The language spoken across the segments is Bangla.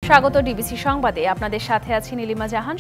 স্বাগত ডিবিসি সংবাদে, আপনাদের সাথে আছি নীলিমা জাহান।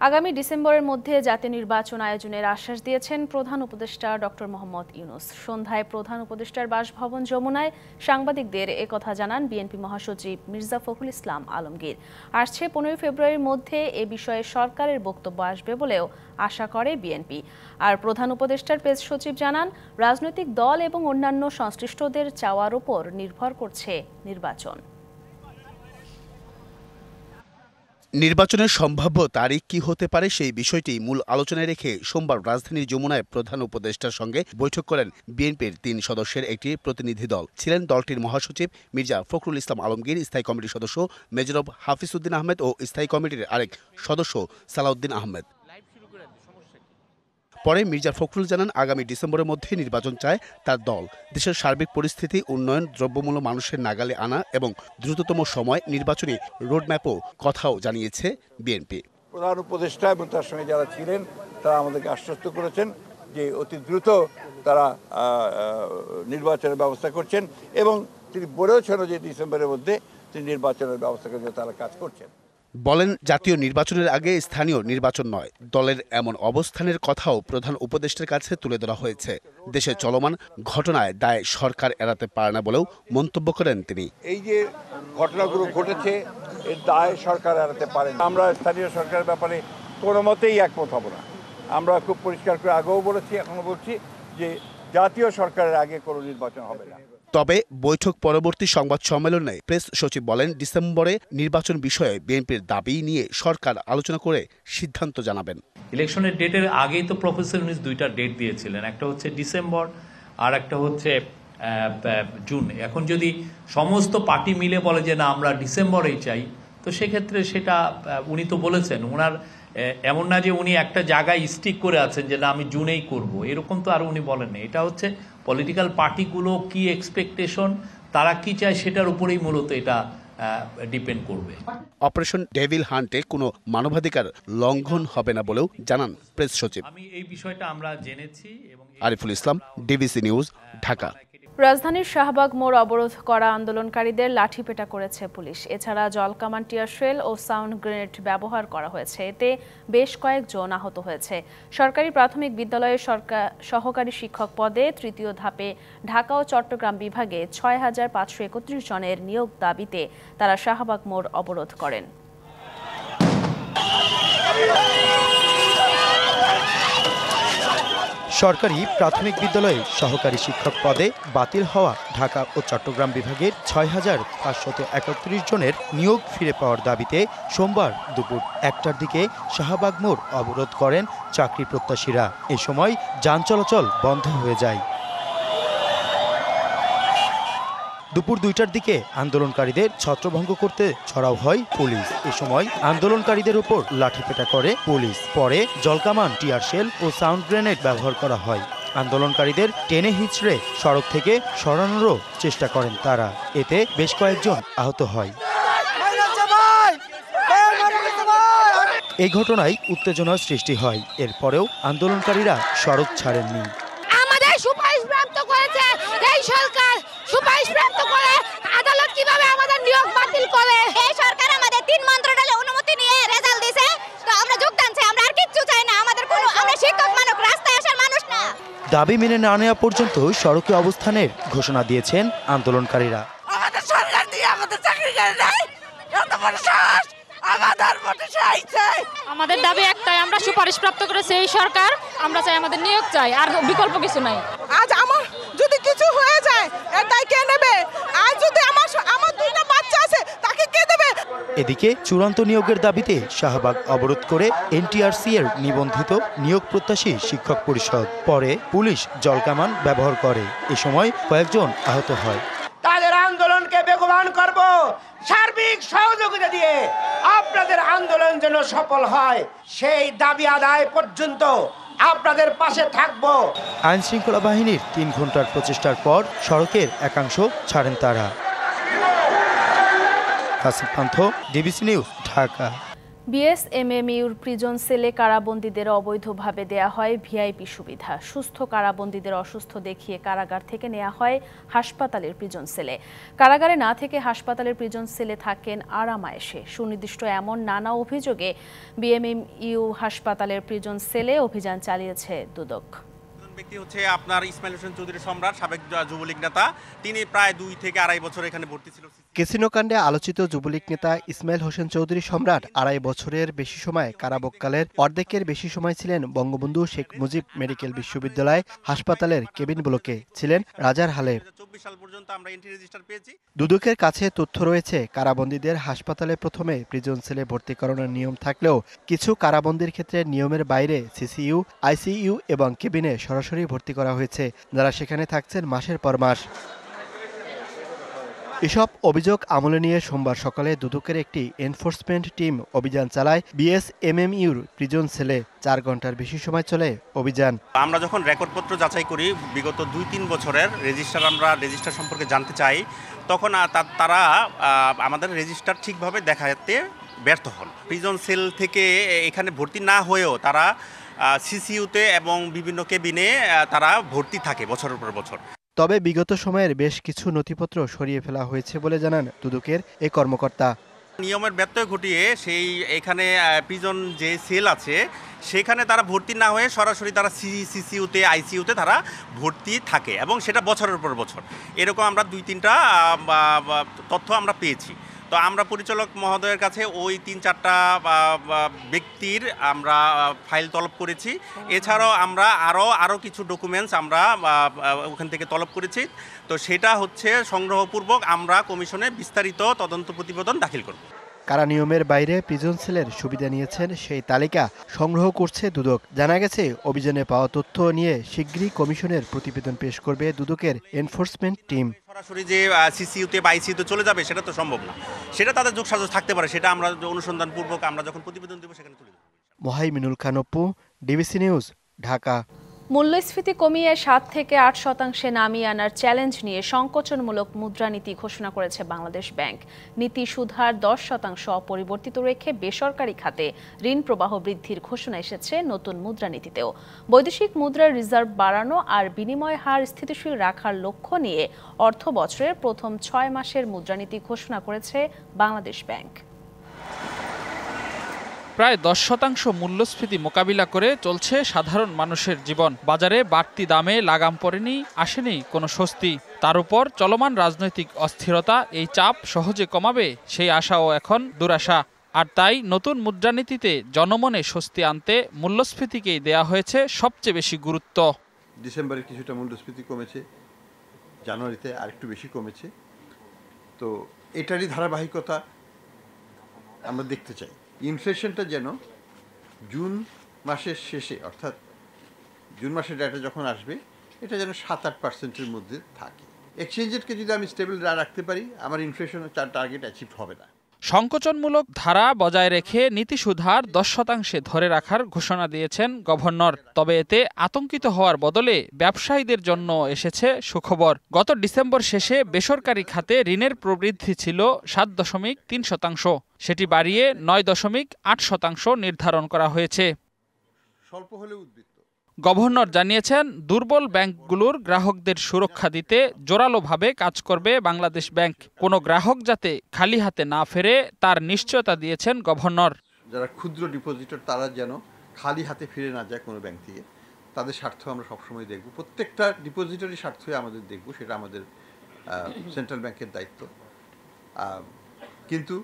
আগামী ডিসেম্বরের মধ্যে জাতীয় নির্বাচন আয়োজনের আশ্বাস দিয়েছেন প্রধান উপদেষ্টা ডক্টর মোহাম্মদ ইউনূস। সন্ধ্যায় প্রধান উপদেষ্টার বাসভবন যমুনায় সাংবাদিকদের একথা জানান বিএনপি মহাসচিব মির্জা ফখরুল ইসলাম আলমগীর। আসছে 15 ফেব্রুয়ারির মধ্যে এ বিষয়ে সরকারের বক্তব্য আসবে বলেও আশা করে বিএনপি। আর প্রধান উপদেষ্টার প্রেস সচিব জানান, রাজনৈতিক দল এবং অন্যান্য সংশ্লিষ্টদের চাওয়ার উপর নির্ভর করছে নির্বাচন। নির্বাচনের সম্ভাব্য তারিখ কি হতে পারে সেই বিষয়টি মূল আলোচনায় রেখে সোমবার রাজধানীর যমুনায় প্রধান উপদেষ্টার সঙ্গে বৈঠক করেন বিএনপির 3 সদস্যের একটি প্রতিনিধি দল। ছিলেন দলটির মহাসচিব মির্জা ফখরুল ইসলাম আলমগীর, স্থায়ী কমিটির সদস্য মেজর হাফিজ উদ্দিন আহমেদ ও স্থায়ী কমিটির আরেক সদস্য সালাউদ্দিন আহমেদ। পরে মির্জা ফখরুল জানান, আগামী ডিসেম্বরের মধ্যে নির্বাচন চায় তার দল। দেশের সার্বিক পরিস্থিতি, উন্নয়ন, দ্রব্যমূল্য মানুষের নাগালে আনা এবং দ্রুততম সময় নির্বাচনী রোডম্যাপও কথাও জানিয়েছে বিএনপি। প্রধান উপদেষ্টা এবং তার সঙ্গে যারা ছিলেন তারা আমাদেরকে আশ্বস্ত করেছেন যে অতি দ্রুত তারা নির্বাচনের ব্যবস্থা করছেন এবং তিনি বলেওছেন যে ডিসেম্বরের মধ্যে তিনি নির্বাচনের ব্যবস্থা করে তারা কাজ করছেন। বলেন, জাতীয় নির্বাচনের আগে স্থানীয় নির্বাচন নয়। দলের এমন অবস্থানের কথাও প্রধান উপদেষ্টার কাছে তুলে ধরা হয়েছে। দেশে চলমান ঘটনায় দায় সরকার এড়াতে পারে না বলেও মন্তব্য করেন তিনি। এই যে ঘটনাগুলো ঘটেছে এর দায় সরকার এড়াতে পারে না। আমরা স্থানীয় সরকারের ব্যাপারে কোনো মতেই একমত হব না। আমরা খুব পরিষ্কার করে আগেও বলেছি, এখনো বলছি যে জাতীয় সরকারের আগে কোনো নির্বাচন হবে না। তবে বৈঠক পরবর্তী সংবাদ সম্মেলনে প্রেস সচিব বলেন, ডিসেম্বরে নির্বাচন বিষয়ে বিএনপির দাবি নিয়ে সরকার আলোচনা করে সিদ্ধান্ত জানাবেন। ইলেকশনের ডেটের আগেই তো প্রফেসর ইউনূস 2টা ডেট দিয়েছিলেন, একটা হচ্ছে ডিসেম্বর আর একটা হচ্ছে জুন। এখন যদি সমস্ত পার্টি মিলে বলে যে না আমরা ডিসেম্বরেই চাই, তো সেক্ষেত্রে সেটা উনি তো বলেছেন, ওনার এমন না যে উনি একটা জায়গায় স্টিক করে আছেন যে না আমি জুনেই করব, এরকম তো আর উনি বলেননি। এটা হচ্ছে পলিটিক্যাল পার্টিগুলো কি এক্সপেকটেশন, তারা কি চায় সেটার উপরেই মূলত এটা ডিপেন্ড করবে। অপারেশন ডেভিল হান্টে কোনো মানবাধিকার লঙ্ঘন হবে না বলেও জানান প্রেস সচিব। আমি এই বিষয়টা আমরা জেনেছি। এবং আরিফুল ইসলাম, ডিবিসি নিউজ, ঢাকা। রাজধানীর শাহবাগ মোড় অবরোধ করা আন্দোলনকারীদের লাঠিপেটা করেছে পুলিশ। এছাড়া জলকামান, টিয়ার শেল ও সাউন্ড গ্রেনেড ব্যবহার করা হয়েছে। এতে বেশ কয়েকজন আহত হয়েছে। সরকারি প্রাথমিক বিদ্যালয়ের সহকারী শিক্ষক পদে 3য় ধাপে ঢাকা ও চট্টগ্রাম বিভাগে 6531 জনের নিয়োগ দাবিতে তারা শাহবাগ মোড় অবরোধ করেন। সরকারি প্রাথমিক বিদ্যালয়ে সহকারী শিক্ষক পদে বাতিল হওয়া ঢাকা ও চট্টগ্রাম বিভাগের 6531 জনের নিয়োগ ফিরে পাওয়ার দাবিতে সোমবার দুপুর 1টার দিকে শাহবাগ মোড় অবরোধ করেন চাকরি প্রত্যাশীরা। এ সময় যান চলাচল বন্ধ হয়ে যায়। দুপুর 2টার দিকে আন্দোলনকারীদের ছত্রভঙ্গ করতে ছড়াও হয় পুলিশ। এ সময় আন্দোলনকারীদের উপর লাঠিপেটা করে পুলিশ। পরে জলকামান, টিয়ার শেল ও সাউন্ড গ্রেনেড ব্যবহার করা হয়। আন্দোলনকারীদের টেনে হিঁচড়ে সড়ক থেকে সরানোরও চেষ্টা করেন তারা। এতে বেশ কয়েকজন আহত হয়। এই ঘটনায় উত্তেজনার সৃষ্টি হয়। এরপরেও আন্দোলনকারীরা সড়ক ছাড়েননি। আমাদের সুপারিশ প্রাপ্ত করেছে এই সরকার, সুপারিশ প্রাপ্ত করে আদালত কিভাবে আমাদের নিয়োগ বাতিল করে? এই সরকার আমাদের 3 মন্ত্রণালয়ে অনুমতি নিয়ে রেজাল্ট দিয়েছে, তো আমরা যোগদান চাই। আমরা আর কিচ্ছু চাই না। আমাদের কোনো, আমরা শিক্ষক মানুষ, রাস্তায় আসার মানুষ না। দাবি মেনে না নেওয়া পর্যন্ত সড়কে অবস্থানের ঘোষণা দিয়েছেন আন্দোলনকারীরা। আমাদের সরকার দিয়ে আমাদের চাকরি করে নাই, এত বড় সাহস! আমাদের দাবি একটাই, আমরা সুপারিশ প্রাপ্ত করেছে এই সরকার, আমরা চাই আমাদের নিয়োগ চাই, আর বিকল্প কিছু নাই। আজ আমার যদি কিছু হয়ে যায় তাই কে নেবে? আজ যদি আমার 2টা বাচ্চা আছে তাকে কে দেবে? এদিকে চূড়ান্ত নিয়োগের দাবিতে শাহবাগ অবরোধ করে এনটিআরসি এর নিবন্ধিত নিয়োগ প্রত্যাশী শিক্ষক পরিষদ। পরে পুলিশ জলকামান ব্যবহার করে। এ সময় কয়েকজন আহত হয়। তাদের আন্দোলনকে বেগবান করব সার্বিক সহযোগিতা দিয়ে। আপনাদের আন্দোলন যেন সফল হয় সেই দাবি আদায় পর্যন্ত আপনাদের পাশে থাকব। আইন শৃঙ্খলা বাহিনীর 3 ঘন্টার প্রচেষ্টার পর সড়কের একাংশ ছাড়েন তারা। কাসিম পান্থ, ডিবিসি নিউজ, ঢাকা। বিএসএমএমইউর প্রিজন সেলে কারাবন্দীদের অবৈধভাবে দেয়া হয় ভিআইপি সুবিধা। সুস্থ কারাবন্দীদের অসুস্থ দেখিয়ে কারাগার থেকে নেওয়া হয় হাসপাতালের প্রিজন সেলে। কারাগারে না থেকে হাসপাতালের প্রিজন সেলে থাকেন আরামায়েশে। সুনির্দিষ্ট এমন নানা অভিযোগে বিএমএমইউ হাসপাতালের প্রিজন সেলে অভিযান চালিয়েছে দুদক। ব্যক্তি হচ্ছে আপনার ইসমাইল হোসেন চৌধুরী সম্রাট, সাবেক যুবলীগ নেতা। তিনি প্রায় 2 থেকে 2.5 বছর এখানে ভর্তি ছিল। ক্যাসিনো কাণ্ডে আলোচিত যুবলীগ নেতা ইসমাইল হোসেন চৌধুরী সম্রাট 2.5 বছরের বেশি সময় কারাভোগকালের অর্ধেকের বেশি সময় ছিলেন বঙ্গবন্ধু শেখ মুজিব মেডিকেল বিশ্ববিদ্যালয় হাসপাতালের কেবিন ব্লকে, ছিলেন রাজার হালে। 2024 সাল পর্যন্ত আমরা এন্ট্রি রেজিস্টার পেয়েছি। দুদকের কাছে তথ্য রয়েছে, কারাবন্দীদের হাসপাতালে প্রথমে প্রিজন সেলে ভর্তি করানোর নিয়ম থাকলেও কিছু কারাবন্দীর ক্ষেত্রে নিয়মের বাইরে সিসিইউ, আইসিইউ এবং কেবিনে সরাসরি ভর্তি করা হয়েছে, যারা সেখানে থাকছেন মাসের পর মাস। এসব অভিযোগ আমলে নিয়ে সোমবার সকালে দুদকের একটি এনফোর্সমেন্ট টিম অভিযান চালায় বিএসএমএমইউর প্রিজন সেলে। 4 ঘন্টার বেশি সময় চলে অভিযান। আমরা যখন রেকর্ডপত্র যাচাই করি, বিগত 2-3 বছরের রেজিস্টার সম্পর্কে জানতে চাই, তখন তারা আমাদের রেজিস্টার ঠিকভাবে দেখাতে ব্যর্থ হন। প্রিজন সেল থেকে এখানে ভর্তি না হয়েও তারা সিসিইউতে এবং বিভিন্ন কেবিনে তারা ভর্তি থাকে বছরের পর বছর। তবে বিগত সময়ের বেশ কিছু নথিপত্র সরিয়ে ফেলা হয়েছে বলে জানান দুদকের এই কর্মকর্তা। নিয়মের ব্যত্যয় ঘটিয়ে এখানে প্রিজন যে সেল আছে সেখানে তারা ভর্তি না হয়ে সরাসরি তারা সিসিইউতে, আইসিইউতে তারা ভর্তি থাকে এবং সেটা বছরের পর বছর। এরকম আমরা 2-3টা তথ্য আমরা পেয়েছি। তো আমরা পরিচালক মহোদয়ের কাছে ওই 3-4টা ব্যক্তির আমরা ফাইল তলব করেছি। এছাড়াও আমরা আরও কিছু ডকুমেন্টস আমরা ওখান থেকে তলব করেছি। তো সেটা হচ্ছে সংগ্রহপূর্বক আমরা কমিশনে বিস্তারিত তদন্ত প্রতিবেদন দাখিল করব। কারা নিয়মের বাইরে প্রিজন সেলের সুবিধা নিয়েছেন সেই তালিকা সংগ্রহ করছে দুদক। জানা গেছে, অভিযানে পাওয়া তথ্য নিয়ে শিগগিরই কমিশনের প্রতিবেদন পেশ করবে দুদকের এনফোর্সমেন্ট টিম। সরাসরি যে সিসিইউতে বা আইসিইউতে চলে যাবে সেটা তো সম্ভব না, সেটা তাদের যোগসাজশ থাকতে পারে, সেটা আমরা অনুসন্ধানপূর্বক আমরা যখন প্রতিবেদন দেব সেখানে তুলে দেব। Mohaiminul Khan Apu, DBC news, Dhaka. মূল্যস্ফীতি কমিয়ে 7 থেকে 8% নামিয়ে আনার চ্যালেঞ্জ নিয়ে সংকোচনমূলক মুদ্রানীতি ঘোষণা করেছে বাংলাদেশ ব্যাংক। নীতি সুধার 10% অপরিবর্তিত রেখে বেসরকারি খাতে ঋণ প্রবাহ বৃদ্ধির ঘোষণা এসেছে নতুন মুদ্রানীতিতেও। বৈদেশিক মুদ্রার রিজার্ভ বাড়ানো আর বিনিময় হার স্থিতিশীল রাখার লক্ষ্য নিয়ে অর্থ বছরের প্রথম 6 মাসের মুদ্রানীতি ঘোষণা করেছে বাংলাদেশ ব্যাংক। প্রায় 10% মূল্যস্ফীতি মোকাবিলা করে চলছে সাধারণ মানুষের জীবন। বাজারে বাড়তি দামে লাগাম পড়েনি, আসেনি কোনো স্বস্তি। তার উপর চলমান রাজনৈতিক অস্থিরতা এই চাপ সহজে কমাবে সেই আশাও এখন দুরাশা। আর তাই নতুন মুদ্রানীতিতে জনমনে স্বস্তি আনতে মূল্যস্ফীতিকেই দেয়া হয়েছে সবচেয়ে বেশি গুরুত্ব। ডিসেম্বরে কিছুটা মূল্যস্ফীতি কমেছে, জানুয়ারিতে আরেকটু বেশি কমেছে। তো এটারই ধারাবাহিকতা আমরা দেখতে চাই। ইনফ্লেশনটা যেন জুন মাসের শেষে, অর্থাৎ জুন মাসের ডেটা যখন আসবে, এটা যেন 7-8%-এর মধ্যে থাকে। এক্সচেঞ্জ রেটকে যদি আমি স্টেবল রাখতে পারি, আমার ইনফ্লেশনের টার্গেট অ্যাচিভ হবে না। সংকোচনমূলক ধারা বজায় রেখে নীতি সুধার 10% ধরে রাখার ঘোষণা দিয়েছেন গভর্নর। তবে এতে আতঙ্কিত হওয়ার বদলে ব্যবসায়ীদের জন্য এসেছে সুখবর। গত ডিসেম্বর শেষে বেসরকারি খাতে ঋণের প্রবৃদ্ধি ছিল 7.3%। সেটি বাড়িয়ে 9.8% নির্ধারণ করা হয়েছে। স্বল্প হলেও উদ্বৃত্ত। গভর্নর জানিয়েছেন, দুর্বল ব্যাংকগুলোর গ্রাহকদের সুরক্ষা দিতে জোরালোভাবে কাজ করবে বাংলাদেশ ব্যাংক। কোনো গ্রাহক যাতে খালি হাতে না ফেরে তার নিশ্চয়তা দিয়েছেন গভর্নর। যারা ক্ষুদ্র ডিপোজিটর তারা যেন খালি হাতে ফিরে না যায় কোনো ব্যাংক থেকে, তাদের স্বার্থ আমরা সবসময় দেখব। প্রত্যেকটা ডিপোজিটরি স্বার্থই আমাদের দেখব, সেটা আমাদের সেন্ট্রাল ব্যাংকের দায়িত্ব। কিন্তু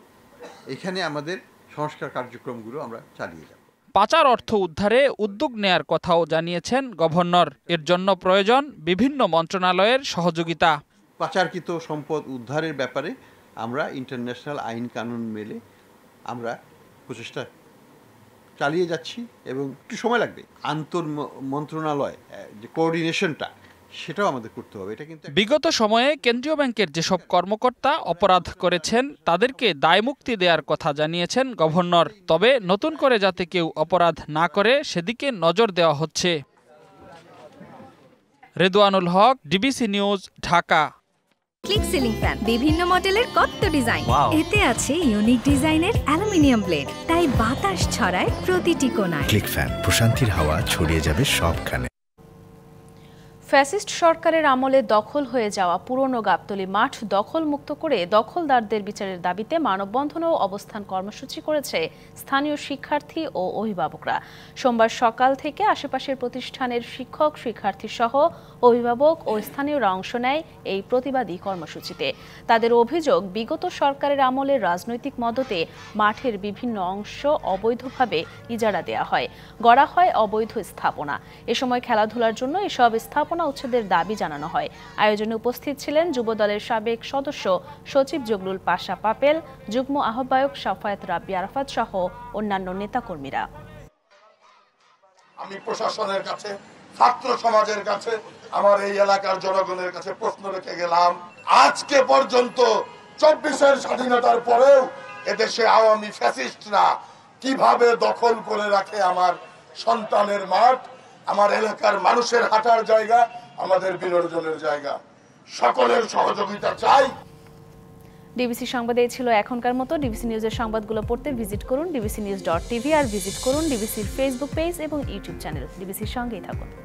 এখানে আমাদের সংস্কার কার্যক্রমগুলো আমরা চালিয়ে যাব। পাচার অর্থ উদ্ধারে উদ্যোগ নেয়ার কথাও জানিয়েছেন গভর্নর। এর জন্য প্রয়োজন বিভিন্ন মন্ত্রণালয়ের সহযোগিতা। পাচারকৃত সম্পদ উদ্ধারের ব্যাপারে আমরা ইন্টারন্যাশনাল আইন কানুন মেলে আমরা প্রচেষ্টা চালিয়ে যাচ্ছি এবং একটু সময় লাগবে। আন্তর মন্ত্রণালয় যে কোঅর্ডিনেশনটা, সেটাও আমাদের করতে হবে। এটা কিন্তু বিগত সময়ে কেন্দ্রীয় ব্যাংকের যেসব কর্মকর্তা অপরাধ করেছেন তাদেরকে দায়মুক্তি দেওয়ার কথা জানিয়েছেন গভর্নর। তবে নতুন করে যাতে কেউ অপরাধ না করে সেদিকে নজর দেওয়া হচ্ছে। Redwanul Haque, DBC news, Dhaka. Click ceiling fan বিভিন্ন মডেলের কত ডিজাইন, এতে আছে ইউনিক ডিজাইনের অ্যালুমিনিয়াম ব্লেড, তাই বাতাস ছড়ায় প্রতিটি কোণায়। ক্লিক ফ্যান, প্রশান্তির হাওয়া ছড়িয়ে যাবে সবখানে। ফ্যাসিস্ট সরকারের আমলে দখল হয়ে যাওয়া পুরনো গাবতলী মাঠ দখল মুক্ত করে দখলদারদের বিচারের দাবিতে মানববন্ধন ও অবস্থান কর্মসূচি করেছে স্থানীয় শিক্ষার্থী ও অভিভাবকরা। সোমবার সকাল থেকে আশেপাশের প্রতিষ্ঠানের শিক্ষক, শিক্ষার্থী সহ অভিভাবক ও স্থানীয়রা অংশ নেয় এই প্রতিবাদী কর্মসূচিতে। তাদের অভিযোগ, বিগত সরকারের আমলে রাজনৈতিক মদতে মাঠের বিভিন্ন অংশ অবৈধভাবে ইজারা দেওয়া হয়, গড়া হয় অবৈধ স্থাপনা। এ সময় খেলাধুলার জন্য এসব স্থাপনা উচ্ছেদের দাবি জানানো হয়। আয়োজনে উপস্থিত ছিলেন যুবদলের সাবেক সদস্য সচিব জগলুল পাশা পাপেল, যুগ্ম আহ্বায়ক সাফায়েত রাব্বি আরাফাত সহ অন্যান্য নেতাকর্মীরা। আমি প্রশাসনের কাছে, ছাত্র সমাজের কাছে, আমার এই এলাকার জনগণের কাছে প্রশ্ন রেখে গেলাম, আজকে পর্যন্ত 24-এর স্বাধীনতার পরেও এদেশে আওয়ামী ফ্যাসিস্টরা কিভাবে দখল করে রাখে আমার সন্তানের মাঠ, আমার এলাকার মানুষের হাঁটার জায়গা, আমাদের বিনোদনের জায়গা। সকলের সহযোগিতা চাই। ডিবিসি সংবাদে ছিল এখনকার মতো। ডিবিসি নিউজের সংবাদগুলো পড়তে ভিজিট করুন dbcnews.tv আর ভিজিট করুন ডিবিসির ফেসবুক পেজ এবং ইউটিউব চ্যানেল। ডিবিসির সঙ্গেই থাকুন।